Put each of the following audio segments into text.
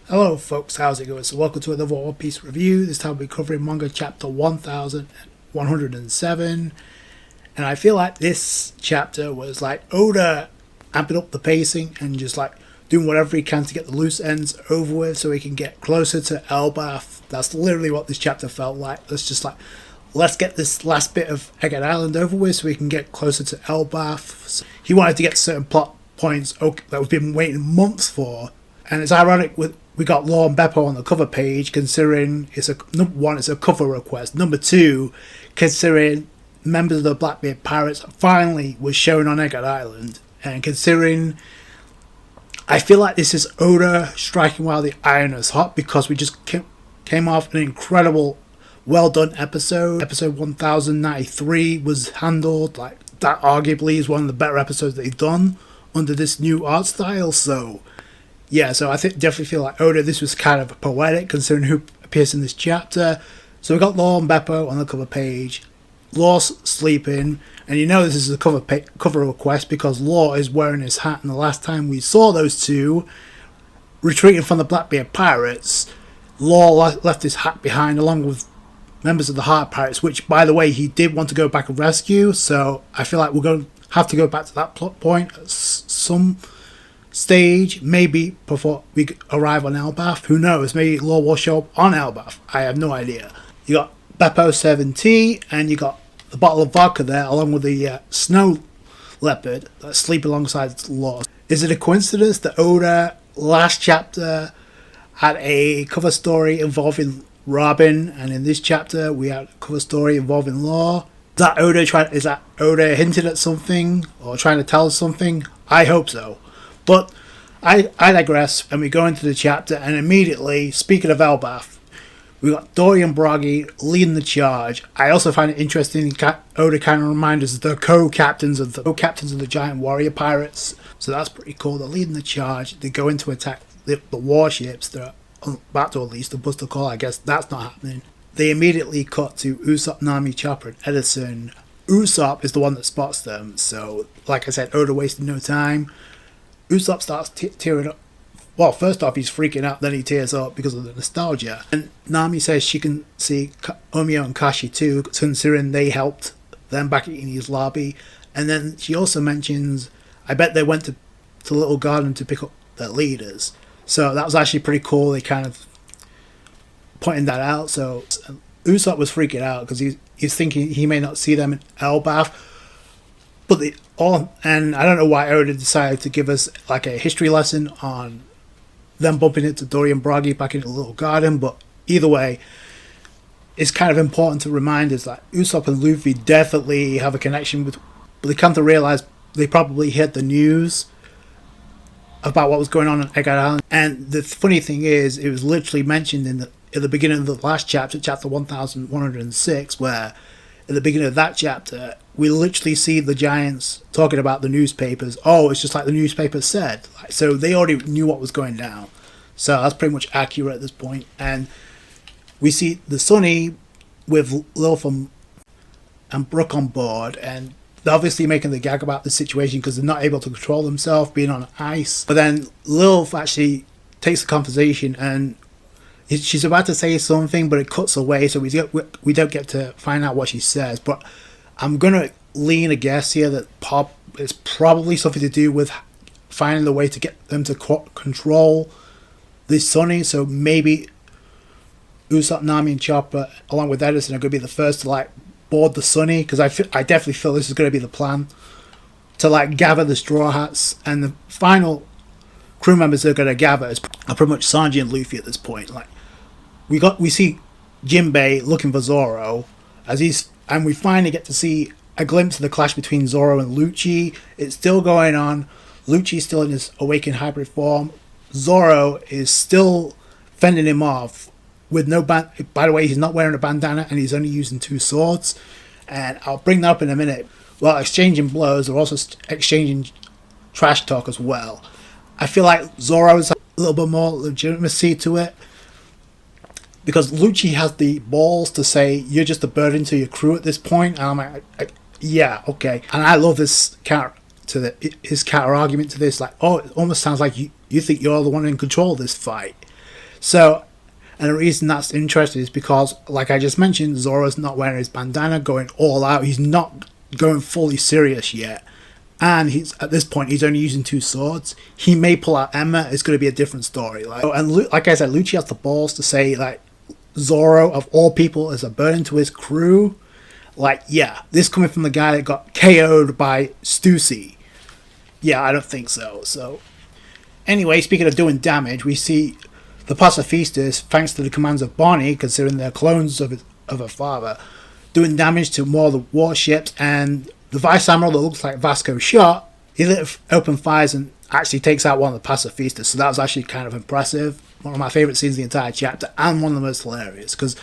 Hello folks, how's it going? So welcome to another One Piece review. This time we're covering manga chapter 1107. And I feel like this chapter was like Oda amping up the pacing and just like doing whatever he can to get the loose ends over with so he can get closer to Elbaf. That's literally what this chapter felt like. Let's get this last bit of Egghead Island over with so we can get closer to Elbaf. So he wanted to get certain plot points that we've been waiting months for. And it's ironic we got Law and Beppo on the cover page, considering number one, it's a cover request. Number two, considering members of the Blackbeard Pirates finally was shown on Egghead Island, and considering I feel like this is Oda striking while the iron is hot, because we just came off an incredible, well done episode. Episode 1093 was handled like that. Arguably is one of the better episodes they've done under this new art style. So yeah, so I definitely feel like Oda, this was kind of poetic considering who appears in this chapter. So we got Law and Beppo on the cover page. Law's sleeping, and you know this is a cover request because Law is wearing his hat, and the last time we saw those two retreating from the Blackbeard Pirates, Law left his hat behind along with members of the Heart Pirates, which, by the way, he did want to go back and rescue. So I feel like we're going to have to go back to that plot point at some stage, maybe before we arrive on Elbaf. Who knows? Maybe Law will show up on Elbaf. I have no idea. You got Beppo 7T, and you got the bottle of vodka there, along with the snow leopard that sleep alongside Law. Is it a coincidence that Oda last chapter had a cover story involving Robin, and in this chapter we had a cover story involving Law? Is that Oda hinted at something or trying to tell us something? I hope so. But I digress, and we go into the chapter, and immediately, speaking of Elbaf, we got Dory and Broggy leading the charge. I also find it interesting Oda kind of reminds us of the co-captains of the giant warrior pirates. So that's pretty cool. They're leading the charge. They go in to attack the warships. They're about to release the Buster Call. I guess that's not happening. They immediately cut to Usopp, Nami, Chopper, and Edison. Usopp is the one that spots them. So, like I said, Oda wasted no time. Usopp starts tearing up. Well, first off, he's freaking out, then he tears up because of the nostalgia. And Nami says she can see Omio and Kashi too, considering they helped them back in his lobby. And then she also mentions, I bet they went to the little garden to pick up their leaders. So that was actually pretty cool. They kind of pointing that out. So Usopp was freaking out because he's thinking he may not see them in Elbaf. And I don't know why Oda decided to give us like a history lesson on them bumping into Dory and Broggy back in the little garden, but either way, it's kind of important to remind us that Usopp and Luffy definitely have a connection with, but they come to realize they probably heard the news about what was going on Egghead Island. And the funny thing is, it was literally mentioned at the beginning of the last chapter, chapter 1106, where at the beginning of that chapter, we literally see the giants talking about the newspapers. Oh, it's just like the newspapers said. So they already knew what was going down. So that's pretty much accurate at this point. And we see the Sunny with Lilf and Brook on board. And they're obviously making the gag about the situation because they're not able to control themselves being on ice. But then Lilf actually takes the conversation and she's about to say something, but it cuts away, so we don't get to find out what she says. But I'm gonna lean a guess here that it's probably something to do with finding the way to get them to control this Sunny. So maybe Usopp, Nami, and Chopper, along with Edison, are gonna be the first to like board the Sunny, because I definitely feel this is gonna be the plan to like gather the Straw Hats, and the final crew members they're gonna gather are pretty much Sanji and Luffy at this point. Like we see Jinbei looking for Zoro and we finally get to see a glimpse of the clash between Zoro and Lucci. It's still going on. Lucci's still in his awakened hybrid form. Zoro is still fending him off with no band. By the way, he's not wearing a bandana and he's only using two swords. And I'll bring that up in a minute. While exchanging blows, they're also exchanging trash talk as well. I feel like Zoro's a little bit more legitimacy to it, because Lucci has the balls to say you're just a burden to your crew at this point, and I'm like, yeah, okay. And I love this his counter argument to this, like, oh, it almost sounds like you think you're the one in control of this fight. So, and the reason that's interesting is because, like I just mentioned, Zoro's not wearing his bandana, going all out. He's not going fully serious yet. And he's at this point, he's only using 2 swords. He may pull out Emma. It's going to be a different story. Like I said, Lucci has the balls to say, like, Zoro, of all people, is a burden to his crew. Like, yeah, this coming from the guy that got KO'd by Stussy. Yeah, I don't think so. So, anyway, speaking of doing damage, we see the pacifistas, thanks to the commands of Bonnie, considering they're clones of her father, doing damage to more of the warships, and the Vice Admiral that looks like Vasco shot, he open fires and actually takes out one of the pacifistas, so that was actually kind of impressive. One of my favourite scenes in the entire chapter, and one of the most hilarious, because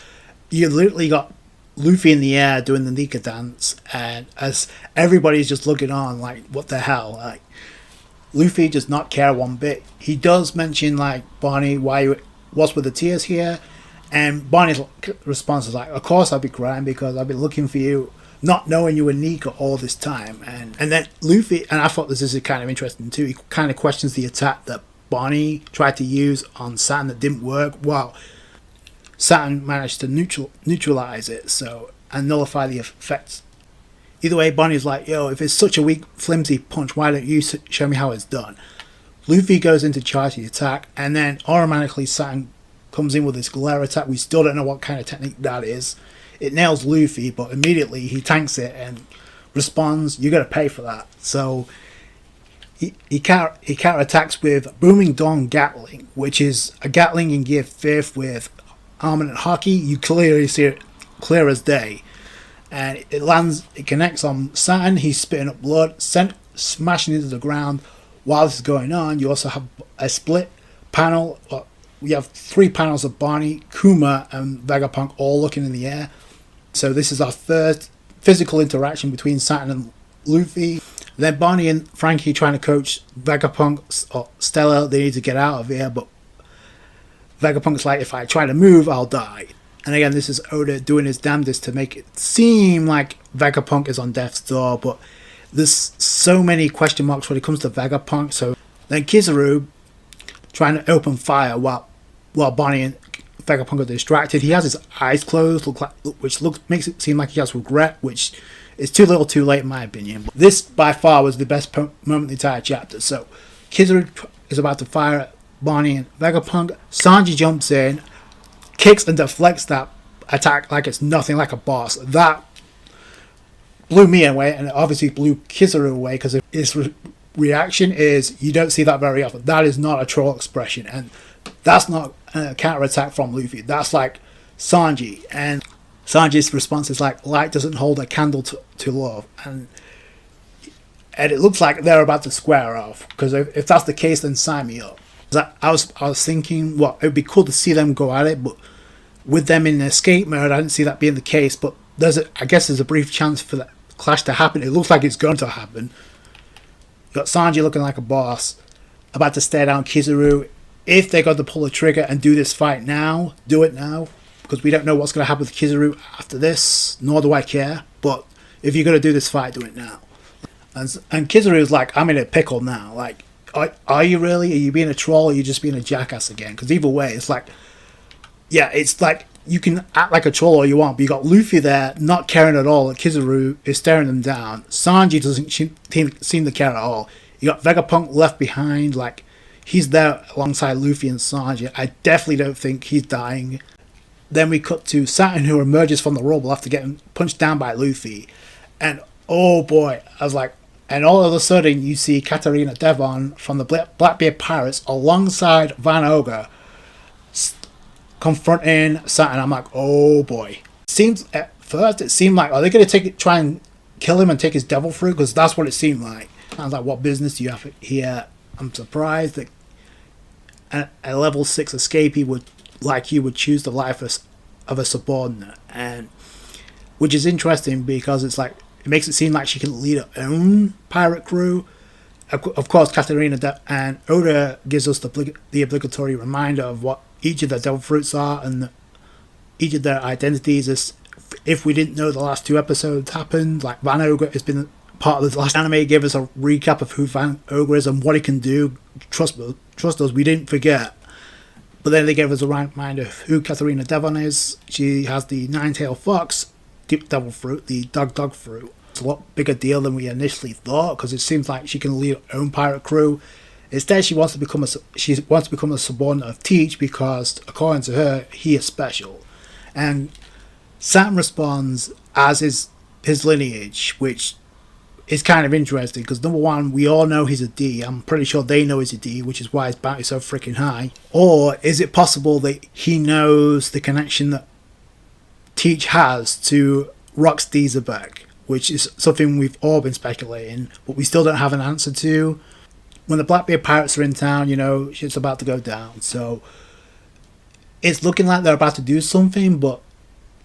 you literally got Luffy in the air doing the Nika dance, and as everybody's just looking on, like, what the hell, like, Luffy does not care one bit. He does mention, like, Bonnie, what's with the tears here? And Bonnie's response is like, of course I'll be crying because I've been looking for you, not knowing you were Nika all this time. And then Luffy, and I thought this is kind of interesting too, he kind of questions the attack that Bonnie tried to use on Saturn that didn't work. Well, Saturn managed to neutralize it, so, and nullify the effects. Either way, Bonnie's like, yo, if it's such a weak, flimsy punch, why don't you show me how it's done? Luffy goes in to charge the attack, and then automatically Saturn comes in with this glare attack. We still don't know what kind of technique that is. It nails Luffy, but immediately he tanks it and responds, you gotta pay for that. So he counter attacks with Booming Dawn Gatling, which is a Gatling in Gear 5th with armament haki. You clearly see it clear as day. And it connects on Saturn. He's spitting up blood, smashing into the ground. While this is going on, you also have a split panel. We have 3 panels of Bonnie, Kuma, and Vegapunk all looking in the air. So this is our third physical interaction between Saturn and Luffy. Then Bonnie and Frankie trying to coach Vegapunk or Stella. They need to get out of here, but Vegapunk's like, if I try to move, I'll die. And again, this is Oda doing his damnedest to make it seem like Vegapunk is on death's door, but there's so many question marks when it comes to Vegapunk. So then Kizaru trying to open fire while Bonnie and Vegapunk are distracted. He has his eyes closed, which makes it seem like he has regret, which is too little too late in my opinion. But this by far was the best moment in the entire chapter. So Kizaru is about to fire at Bonnie and Vegapunk. Sanji jumps in, kicks and deflects that attack like it's nothing, like a boss. That blew me away, and it obviously blew Kizaru away, because his reaction is, you don't see that very often. That is not a troll expression, and that's not a counter attack from Luffy. That's like Sanji, and Sanji's response is like, light doesn't hold a candle to love, and it looks like they're about to square off, because if that's the case, then sign me up. I was thinking, well, it would be cool to see them go at it, but with them in escape mode, I didn't see that being the case. But I guess there's a brief chance for that clash to happen. It looks like it's going to happen. You got Sanji looking like a boss, about to stare down Kizaru. If they got to pull the trigger and do this fight now, do it now, because we don't know what's going to happen with Kizaru after this, nor do I care. But if you're going to do this fight, do it now. And Kizaru is like, I'm in a pickle now. Like, are you really? Are you being a troll, or are you just being a jackass again? Because either way, it's like, yeah, it's like you can act like a troll all you want, but you got Luffy there not caring at all. Kizaru is staring them down. Sanji doesn't seem to care at all. You got Vegapunk left behind, like he's there alongside Luffy and Sanji. I definitely don't think he's dying. Then we cut to Saturn, who emerges from the rubble after getting punched down by Luffy, and oh boy, I was like. And all of a sudden, you see Katarina Devon from the Blackbeard Pirates alongside Van Ogre confronting Saturn. I'm like, oh boy. At first, it seemed like, are they going to try and kill him and take his devil fruit? Because that's what it seemed like. I was like, what business do you have here? I'm surprised that a level 6 escapee would choose the life of a subordinate. And which is interesting, because it's like, it makes it seem like she can lead her own pirate crew. Of course, Katarina and Oda gives us the obligatory reminder of what each of the devil fruits are, and each of their identities. Is, if we didn't know the last 2 episodes happened, like Van Ogre has been part of the last anime, gave us a recap of who Van Ogre is and what he can do. Trust us, we didn't forget. But then they gave us a reminder of who Katharina Devon is. She has the nine-tailed fox, deep devil fruit, the dog fruit. It's a lot bigger deal than we initially thought, because it seems like she can lead her own pirate crew. Instead, she wants to become a subordinate of Teach because, according to her, he is special. And Saturn responds as his lineage, which is kind of interesting because, number one, we all know he's a D. I'm pretty sure they know he's a D, which is why his bounty is so freaking high. Or is it possible that he knows the connection that Teach has to Rox Dieselberg, which is something we've all been speculating, but we still don't have an answer to. When the Blackbeard pirates are in town, you know, shit's about to go down. So it's looking like they're about to do something, but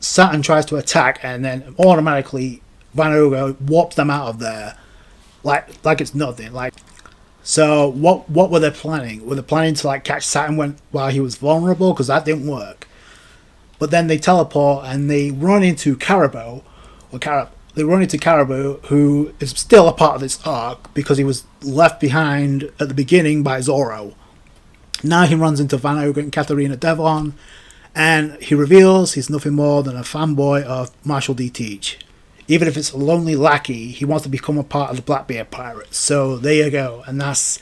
Saturn tries to attack and then automatically Van Ogre warps them out of there like it's nothing. So what were they planning? Were they planning to catch Saturn while he was vulnerable? Because that didn't work. But then they teleport and they run into Caribou, who is still a part of this arc because he was left behind at the beginning by Zoro. Now he runs into Van Ogre and Katharina Devon, and he reveals he's nothing more than a fanboy of Marshall D. Teach. Even if it's a lonely lackey, he wants to become a part of the Blackbeard Pirates. So there you go, and that's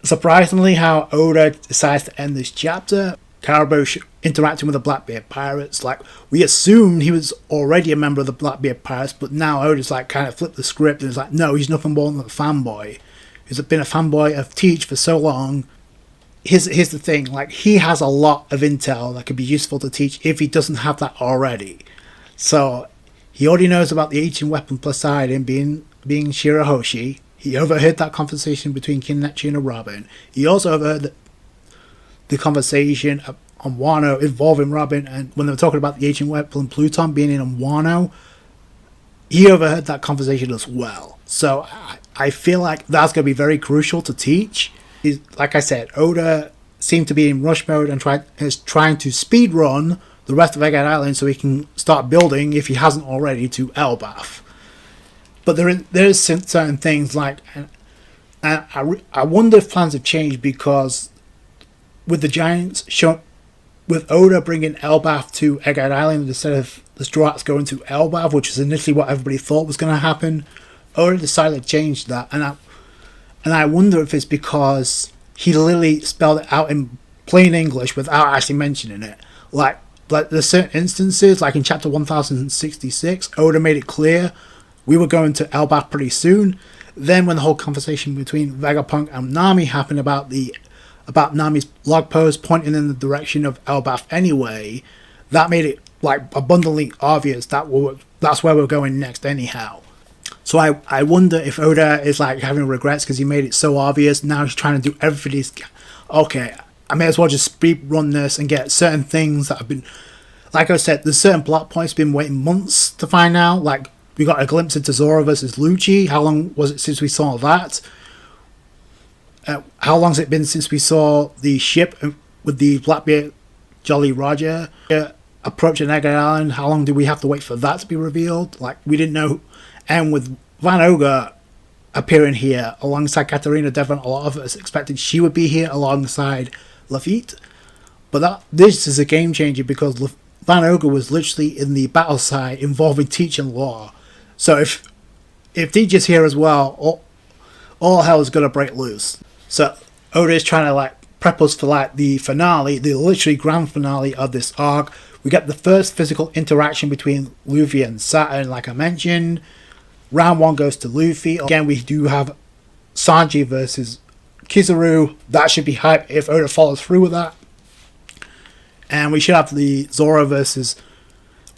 surprisingly how Oda decides to end this chapter. Caribou interacting with the Blackbeard Pirates. We assumed he was already a member of the Blackbeard Pirates, but now Oda's kind of flipped the script and is no, he's nothing more than a fanboy. He's been a fanboy of Teach for so long. Here's the thing, he has a lot of intel that could be useful to Teach if he doesn't have that already. So he already knows about the ancient weapon Poseidon being Shirahoshi. He overheard that conversation between King Neptune and Robin. He also overheard the conversation on Wano involving Robin, and when they were talking about the ancient weapon Pluton being in Wano, he overheard that conversation as well. So I feel like that's going to be very crucial to Teach. Like I said, Oda seemed to be in rush mode and is trying to speed run the rest of Egghead Island so he can start building, if he hasn't already, to Elbaf. But there's certain things and I wonder if plans have changed, because with the Giants with Oda bringing Elbaf to Egghead Island instead of the Straw Hats going to Elbaf, which is initially what everybody thought was going to happen, Oda decided to change that, and I wonder if it's because he literally spelled it out in plain English without actually mentioning it. There's certain instances, in chapter 1066, Oda made it clear we were going to Elbaf pretty soon. Then when the whole conversation between Vegapunk and Nami happened about Nami's blog post pointing in the direction of Elbaf anyway, that made it abundantly obvious that's where we're going next anyhow. So I wonder if Oda is having regrets because he made it so obvious. Now he's trying to do everything. Okay, I may as well just speed run this and get certain things that have been, like I said, there's certain plot points been waiting months to find out. We got a glimpse into Zoro versus Lucci. How long was it since we saw that? How long's it been since we saw the ship with the Blackbeard Jolly Roger approaching Egghead Island? How long do we have to wait for that to be revealed? We didn't know. And with Van Ogre appearing here alongside Katharina Devon, a lot of us expected she would be here alongside Lafitte. But this is a game changer because Van Ogre was literally in the battle side involving Teach and Law. So if Teach is here as well, all hell is going to break loose. So Oda is trying to prep us for the finale, the literally grand finale of this arc. We get the first physical interaction between Luffy and Saturn, like I mentioned. Round 1 goes to Luffy. Again, we do have Sanji versus Kizaru. That should be hype if Oda follows through with that. And we should have the Zoro versus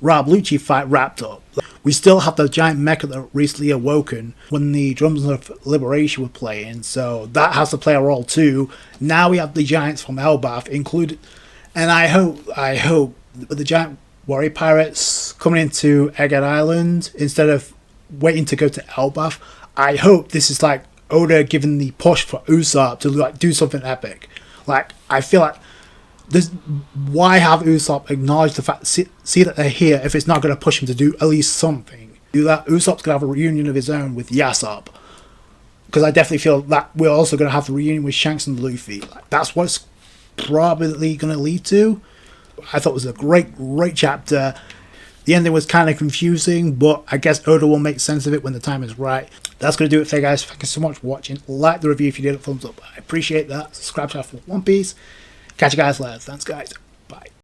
Rob Lucci fight wrapped up. We still have the giant mecha that recently awoken when the Drums of Liberation were playing, so that has to play a role too. Now we have the giants from Elbaf included, and I hope with the giant warrior pirates coming into Egghead Island instead of waiting to go to Elbaf, I hope this is Oda giving the push for Usopp to do something epic. I feel like this, why have Usopp acknowledge the fact, see that they're here if it's not going to push him to do at least something? Do that. Usopp's going to have a reunion of his own with Yasopp, because I definitely feel that we're also going to have the reunion with Shanks and Luffy. That's what's probably going to lead to. I thought it was a great chapter. The ending was kind of confusing, but I guess Oda will make sense of it when the time is right. That's going to do it for you guys. Thank you so much for watching. Like the review if you did, thumbs up. I appreciate that. Subscribe to for One Piece. Catch you guys later. Thanks, guys. Bye.